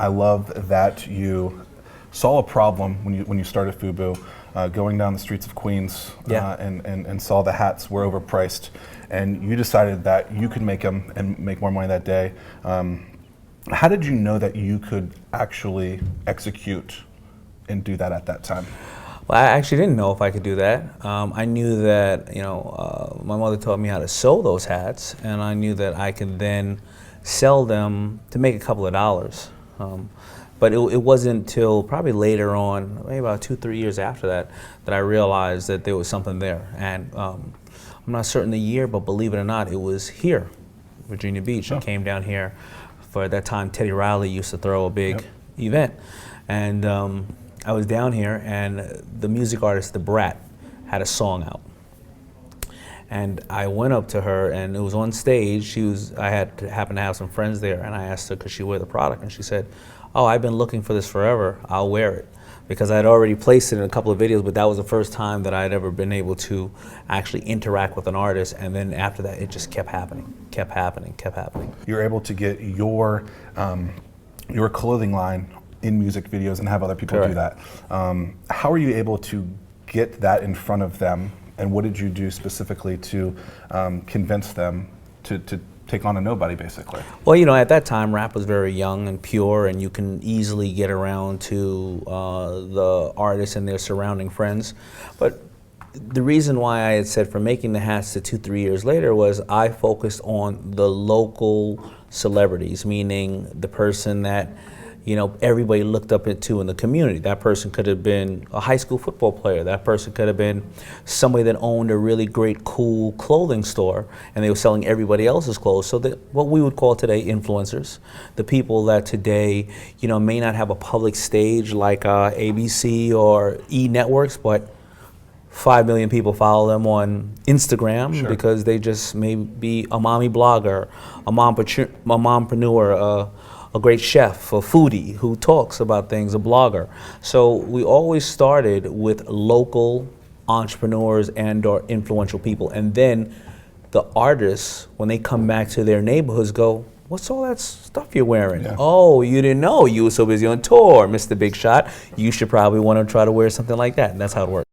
I love that you saw a problem when you started FUBU, going down the streets of Queens, and saw the hats were overpriced, and you decided that you could make them and make more money that day. How did you know that you could actually execute and do that at that time? Well, I actually didn't know if I could do that. I knew that, my mother taught me how to sew those hats, and I knew that I could then sell them to make a couple of dollars. But it wasn't until probably later on, maybe about 2-3 years after that, that I realized that there was something there. And I'm not certain the year, but believe it or not, it was here, Virginia Beach. I came down here for at that time. Teddy Riley used to throw a big event, and I was down here, and the music artist, The Brat, had a song out. And I went up to her, and it was on stage. I happened to have some friends there, and I asked her, could she wear the product? And she said, oh, I've been looking for this forever. I'll wear it. Because I'd already placed it in a couple of videos, but that was the first time that I'd ever been able to actually interact with an artist. And then after that, it just kept happening, kept happening, kept happening. You're able to get your clothing line in music videos and have other people do that. How are you able to get that in front of them, and what did you do specifically to convince them to take on a nobody, basically? Well, at that time, rap was very young and pure, and you can easily get around to the artists and their surrounding friends. But the reason why I had said for making the hats to 2-3 years later was I focused on the local celebrities, meaning the person that everybody looked up to in the community. That person could have been a high school football player. That person could have been somebody that owned a really great, cool clothing store, and they were selling everybody else's clothes. So what we would call today influencers, the people that today, may not have a public stage like ABC or E networks, but 5 million people follow them on Instagram because they just may be a mommy blogger, a mompreneur, a great chef, a foodie who talks about things, a blogger. So we always started with local entrepreneurs and or influential people. And then the artists, when they come back to their neighborhoods, go, what's all that stuff you're wearing? Yeah. Oh, you didn't know you were so busy on tour, Mr. Big Shot. You should probably want to try to wear something like that. And that's how it works.